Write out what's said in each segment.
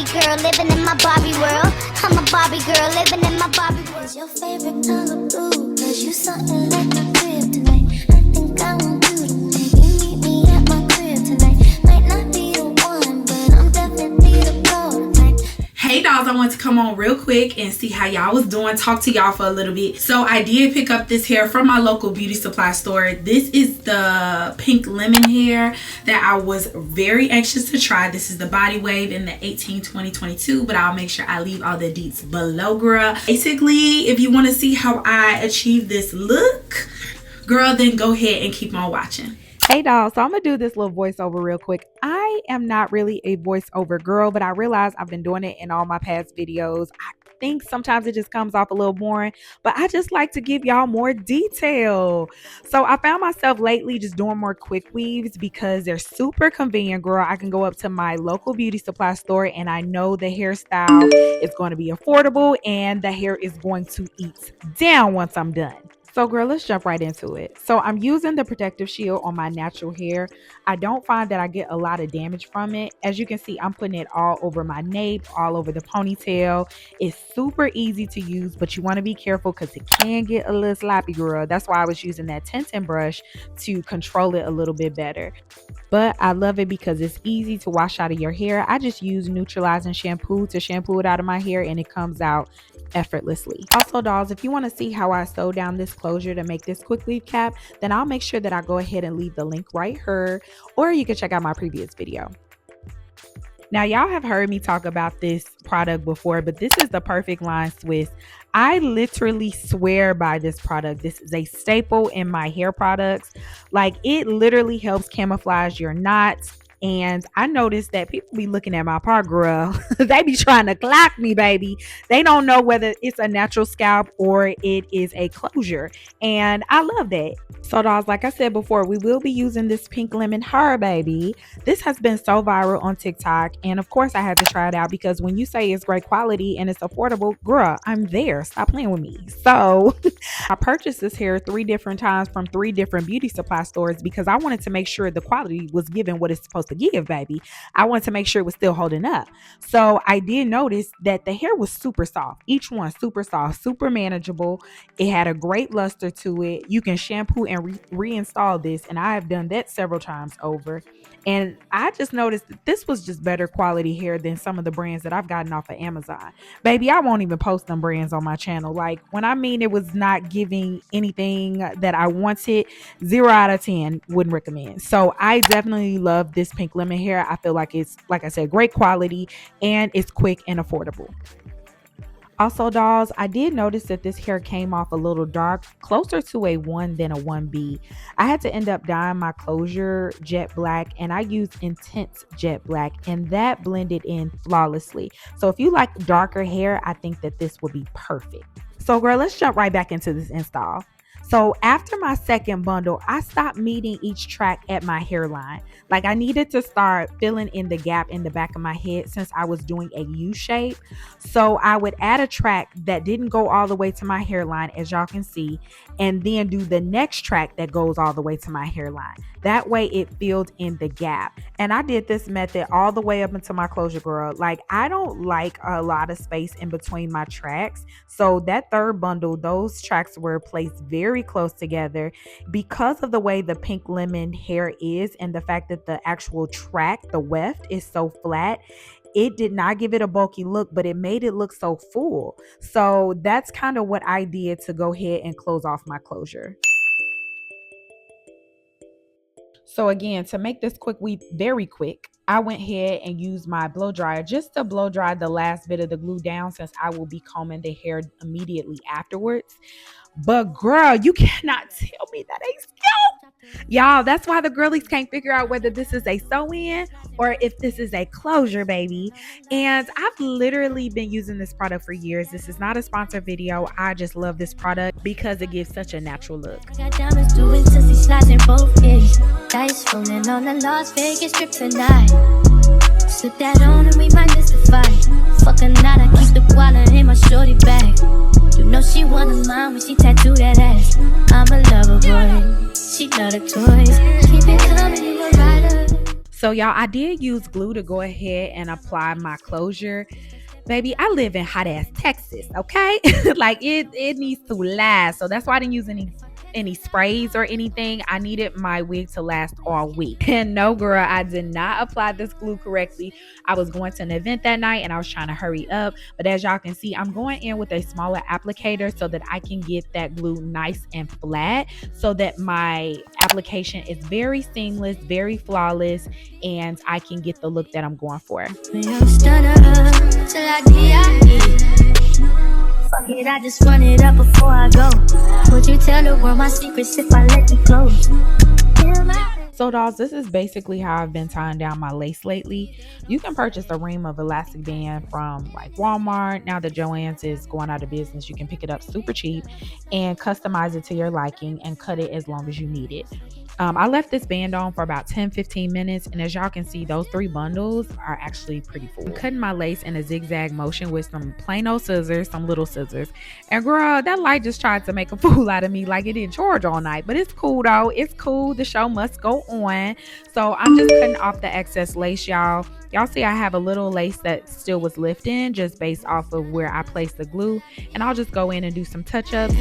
Barbie girl, living in my Barbie world. I'm a Barbie girl, living in my Barbie world. What's your favorite color blue? Cause you something like my crib tonight. I think I want you to maybe meet me at my crib tonight. Might not be the one, but I'm definitely the prototype. Hey dolls, I want to come on real quick and see how y'all was doing, talk to y'all for a little bit. So I did pick up this hair from my local beauty supply store. This is the pink lemon hair that I was very anxious to try. This is the body wave in the 18-20-22, but I'll make sure I leave all the deets below, girl. Basically, if you want to see how I achieve this look, girl, then go ahead and keep on watching. Hey dolls, so I'm gonna do this little voiceover real quick. I am not really a voiceover girl, but I realize I've been doing it in all my past videos. I think sometimes it just comes off a little boring, but I just like to give y'all more detail. So I found myself lately just doing more quick weaves because they're super convenient, girl. I can go up to my local beauty supply store and I know the hairstyle is going to be affordable and the hair is going to eat down once I'm done. So girl, let's jump right into it. So I'm using the protective shield on my natural hair. I don't find that I get a lot of damage from it. As you can see, I'm putting it all over my nape, all over the ponytail. It's super easy to use, but you want to be careful because it can get a little sloppy, girl. That's why I was using that tinting brush to control it a little bit better. But I love it because it's easy to wash out of your hair. I just use neutralizing shampoo to shampoo it out of my hair and it comes out effortlessly. Also dolls, if you want to see how I sew down this closure to make this quick weave cap, then I'll make sure that I go ahead and leave the link right here, or you can check out my previous video. Now y'all have heard me talk about this product before, but this is the Perfect Line Swiss. I literally swear by this product. This is a staple in my hair products. Like, it literally helps camouflage your knots. And I noticed that people be looking at my part, girl. They be trying to clock me, baby. They don't know whether it's a natural scalp or it is a closure. And I love that. So dolls, like I said before, we will be using this pink lemon hair, baby. This has been so viral on TikTok. And of course I had to try it out because when you say it's great quality and it's affordable, girl, I'm there. Stop playing with me. So I purchased this hair 3 different times from 3 different beauty supply stores because I wanted to make sure the quality was giving what it's supposed to give, baby. I wanted to make sure it was still holding up. So I did notice that the hair was super soft. Each one super soft, super manageable. It had a great luster to it. You can shampoo and reinstall this, and I have done that several times over. And I just noticed that this was just better quality hair than some of the brands that I've gotten off of Amazon. Baby, I won't even post them brands on my channel. Like, when I mean it was not giving anything that I wanted, 0 out of 10 wouldn't recommend. So I definitely love this pink lemon hair. I feel like it's, like I said, great quality and it's quick and affordable. Also dolls, I did notice that this hair came off a little dark, closer to a 1 than a 1B. I had to end up dyeing my closure jet black, and I used intense jet black, and that blended in flawlessly. So if you like darker hair, I think that this would be perfect. So girl, let's jump right back into this install. So after my second bundle, I stopped meeting each track at my hairline. Like, I needed to start filling in the gap in the back of my head since I was doing a U shape. So I would add a track that didn't go all the way to my hairline, as y'all can see, and then do the next track that goes all the way to my hairline. That way it filled in the gap. And I did this method all the way up into my closure, girl. Like, I don't like a lot of space in between my tracks. So that third bundle, those tracks were placed very close together because of the way the pink lemon hair is and the fact that the actual track, the weft, is so flat. It did not give it a bulky look, but it made it look so full. So that's kind of what I did to go ahead and close off my closure. So again, to make this quick weave very quick, I went ahead and used my blow dryer just to blow dry the last bit of the glue down, since I will be combing the hair immediately afterwards. But girl, you cannot tell me that ain't scalp. Y'all, that's why the girlies can't figure out whether this is a sew-in or if this is a closure, baby. And I've literally been using this product for years. This is not a sponsored video. I just love this product because it gives such a natural look. Got diamonds doing sissy slides in both ears. Dice rolling on the Las Vegas strip tonight. Slip that on and we might miss the fight. Fuck a night, I keep the wallet in my shorty bag. You know she wanna mine when she tattoo that ass. I'm a lover boy, she love the toys. Keep it coming, you a rider. So y'all, I did use glue to go ahead and apply my closure. Baby, I live in hot ass Texas, okay? Like it needs to last. So that's why I didn't use any sprays or anything. I needed my wig to last all week. And no, girl, I did not apply this glue correctly. I was going to an event that night and I was trying to hurry up. But as y'all can see, I'm going in with a smaller applicator so that I can get that glue nice and flat so that my application is very seamless, very flawless, and I can get the look that I'm going for. Fuck it, I just run it up before I go. Would you tell the world my secrets if I let you close? So dolls, this is basically how I've been tying down my lace lately. You can purchase a ream of elastic band from like Walmart. Now that Joann's is going out of business, you can pick it up super cheap and customize it to your liking and cut it as long as you need it. I left this band on for about 10-15 minutes, and as y'all can see, those 3 bundles are actually pretty full. I'm cutting my lace in a zigzag motion with some plain old scissors, some little scissors. And girl, that light just tried to make a fool out of me like it didn't charge all night. But it's cool though. It's cool. The show must go on. So I'm just cutting off the excess lace, y'all. Y'all see I have a little lace that still was lifting just based off of where I placed the glue. And I'll just go in and do some touch-ups.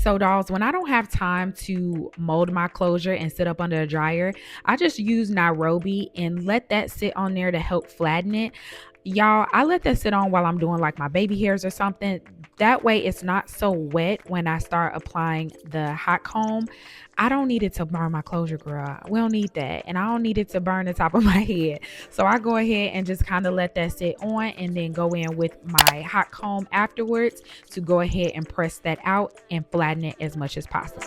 So dolls, when I don't have time to mold my closure and sit up under a dryer, I just use Nairobi and let that sit on there to help flatten it. Y'all, I let that sit on while I'm doing like my baby hairs or something. That way it's not so wet when I start applying the hot comb. I don't need it to burn my closure, girl. We don't need that. And I don't need it to burn the top of my head. So I go ahead and just kind of let that sit on and then go in with my hot comb afterwards to go ahead and press that out and flatten it as much as possible.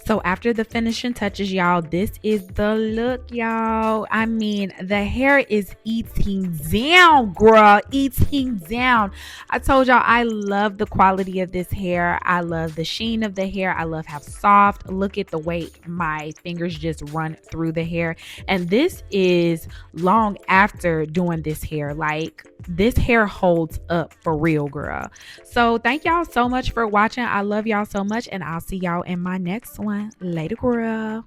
So after the finishing touches, y'all, this is the look, y'all. I mean, the hair is eating down, girl, eating down. I told y'all I love the quality of this hair. I love the sheen of the hair. I love how soft. Look at the way my fingers just run through the hair. And this is long after doing this hair. Like, this hair holds up for real, girl. So thank y'all so much for watching. I love y'all so much, and I'll see y'all in my next one. Later, girl.